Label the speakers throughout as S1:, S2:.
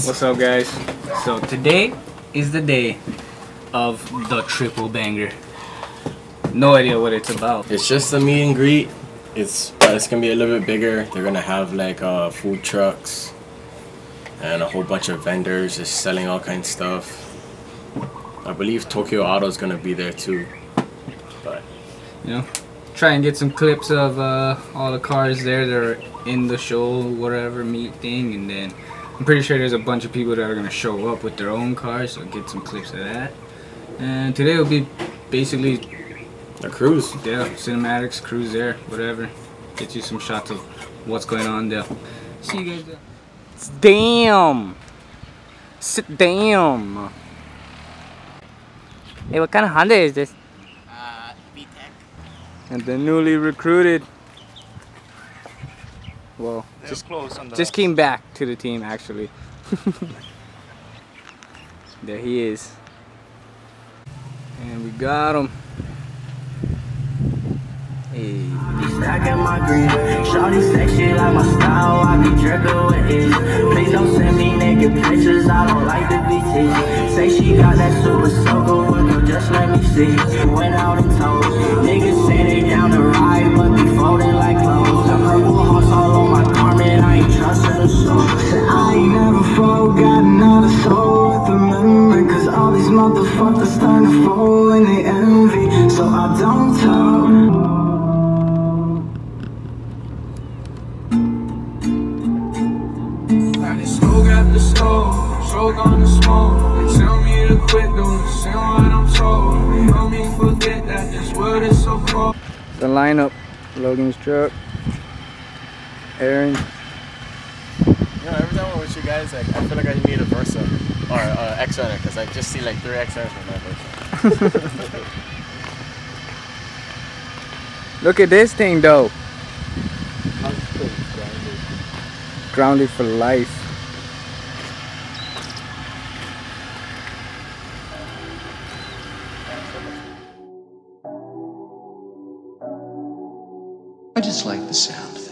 S1: guys?
S2: What's up, guys? So today is the day of the triple banger. No idea what it's about.
S1: It's just a meet and greet. It's gonna be a little bit bigger. They're gonna have like food trucks and a whole bunch of vendors just selling all kinds of stuff. I believe Tokyo Auto is gonna be there too. But
S2: you know, try and get some clips of all the cars there that are in the show, whatever meet thing, and then I'm pretty sure there's a bunch of people that are gonna show up with their own cars, so get some clips of that. And today will be basically
S1: a cruise.
S2: Yeah, cinematics, cruise there, whatever. Get you some shots of what's going on there. See you guys there. Damn! Sit down! Hey, what kind of Honda is this?
S3: B-Tech.
S2: And the newly recruited. Well, just came back to the team actually. There he is. And we got him. Hey.
S4: Stacking my green, shawty sexy like my style. I be dripping with it. Please don't send me naked pictures. I don't like to be teased. Say she got that super soaker, girl, just let me see. Went out and told niggas say they down to ride, but be folding like clothes. The purple hearts all on my garment. I ain't trusting the soul. Said I ain't never forgot another soul with a memory, cause all these motherfuckers starting to fall when they envy. So I don't talk.
S5: Smoke after smoke, stroke on the smoke. They tell me to quit doing the same what I'm told. Help me forget that this world is so cold.
S2: The lineup, Logan's truck, Aaron.
S1: You know, every time I'm with you guys, like, I feel like I need a Versa or X-Runner, because I just see like 3 X-Runners from that Versa.
S2: Look at this thing though. Grounded for life.
S6: I just like the sound of it.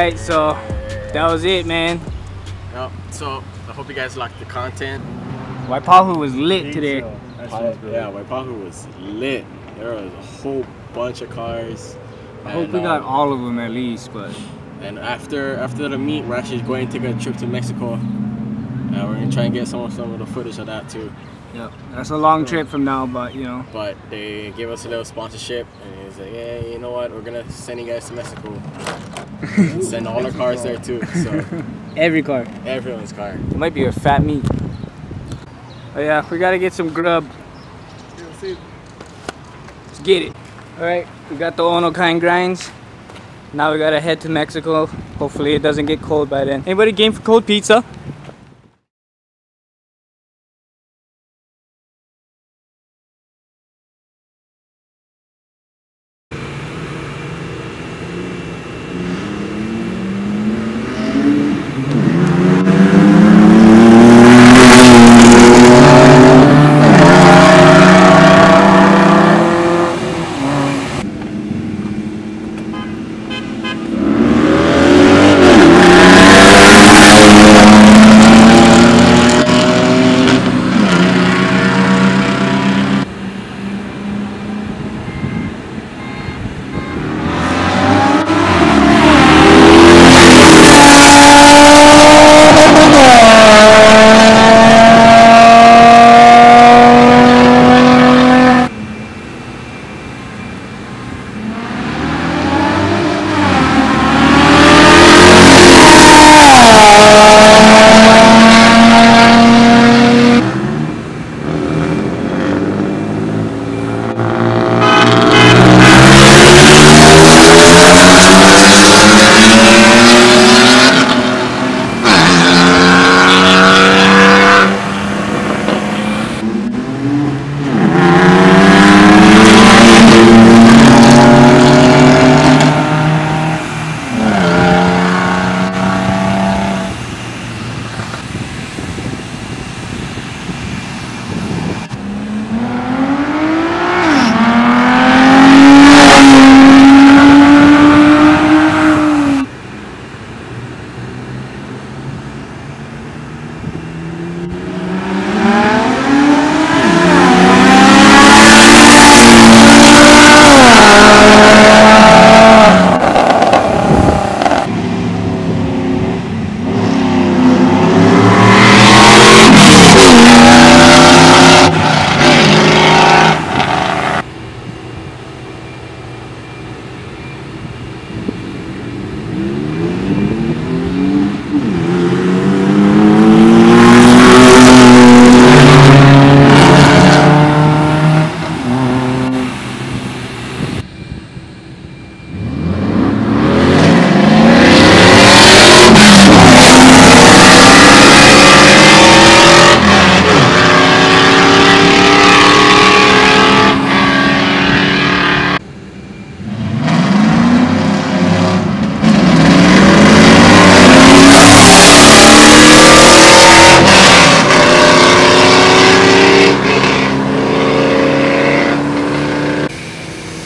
S2: Alright, so that was it, man.
S1: Yep. So I hope you guys liked the content.
S2: Waipahu was lit today.
S1: Yeah, Waipahu was lit. There was a whole bunch of cars.
S2: I hope we got all of them at least, but.
S1: And after the meet, we're actually going to take a trip to Mexico. And we're gonna try and get some of the footage of that too.
S2: Yep, that's a long trip from now, but you know.
S1: But they gave us a little sponsorship, and he's like, "Hey, you know what? We're gonna send you guys to Mexico. Send all our cars there too." So
S2: every car.
S1: Everyone's car.
S2: It might be a fat meat. Oh yeah, we gotta get some grub. Let's get it. All right, we got the Ono kind grinds. Now we gotta head to Mexico. Hopefully it doesn't get cold by then. Anybody game for cold pizza?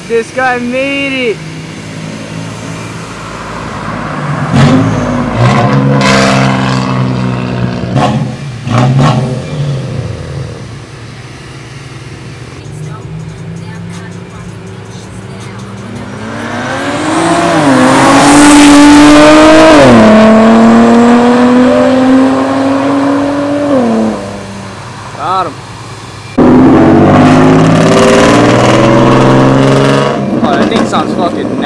S2: This guy made it! Got him. Oh, that thing sounds fucking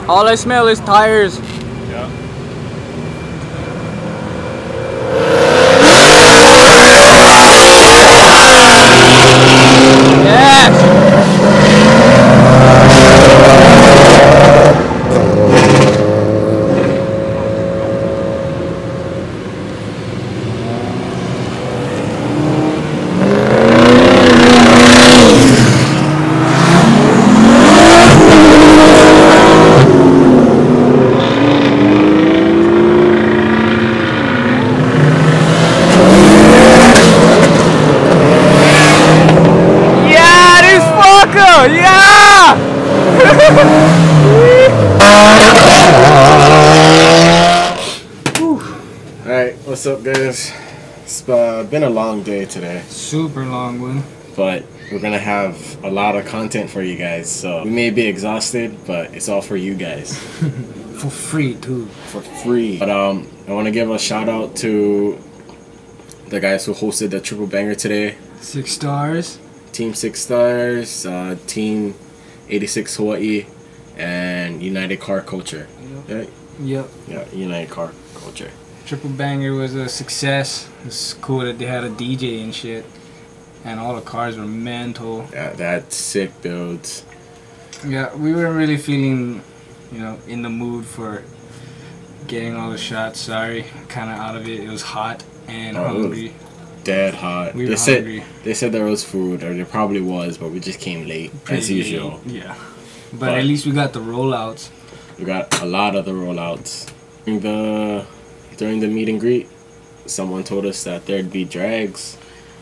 S2: All I smell is tires.
S1: Yeah.
S2: Yeah!
S1: Alright, what's up guys? It's been a long day today,
S2: Super long one.
S1: but we're gonna have a lot of content for you guys, so we may be exhausted, but it's all for you guys.
S2: For free too.
S1: For free. But I want to give a shout out to the guys who hosted the Triple Banger today.
S2: 6 stars.
S1: Team 6 Stars, Team 86 Hawaii, and United Car Culture.
S2: Yep.
S1: Yeah, United Car Culture.
S2: Triple Banger was a success. It's cool that they had a DJ and shit. And all the cars were mental.
S1: Yeah, that's sick builds.
S2: Yeah, we weren't really feeling, you know, in the mood for getting all the shots. Sorry, kind of out of it. It was hot and hungry.
S1: Dead hot.
S2: We were hungry.
S1: They said there was food, or there probably was, but we just came late as usual.
S2: Yeah, but at least we got the rollouts.
S1: We got a lot of the rollouts. During the meet and greet, someone told us that there'd be drags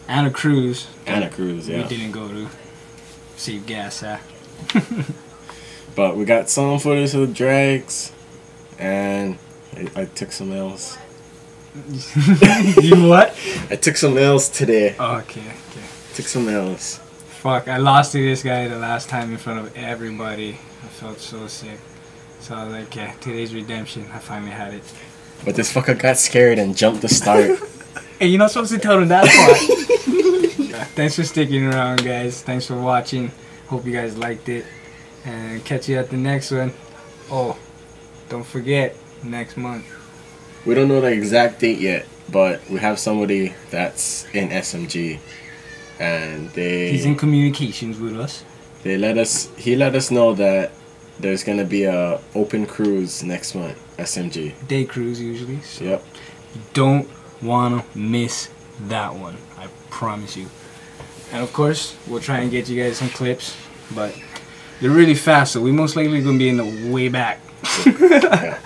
S2: And a cruise.
S1: and a cruise. Yeah,
S2: We didn't go to. Save gas, huh?
S1: but we got some footage of the drags, and I took some L's.
S2: You what?
S1: I took some L's today.
S2: Oh, okay.
S1: Took some L's.
S2: Fuck, I lost to this guy the last time in front of everybody. I felt so sick. So I was like, yeah, today's redemption. I finally had it.
S1: But this fucker got scared and jumped the start.
S2: Hey, you're not supposed to tell them that part. Yeah, thanks for sticking around, guys. Thanks for watching. Hope you guys liked it. And catch you at the next one. Oh, don't forget, next month.
S1: We don't know the exact date yet, but we have somebody that's in SMG, and
S2: He's in communications with us.
S1: he let us know that there's gonna be a open cruise next month. SMG.
S2: Day cruise usually. So
S1: Yep.
S2: don't wanna miss that one. I promise you. And of course, we'll try and get you guys some clips, but they're really fast, so we most likely gonna be in the way back.
S1: Yeah.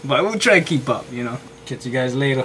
S2: But we'll try to keep up, you know. Catch you guys later.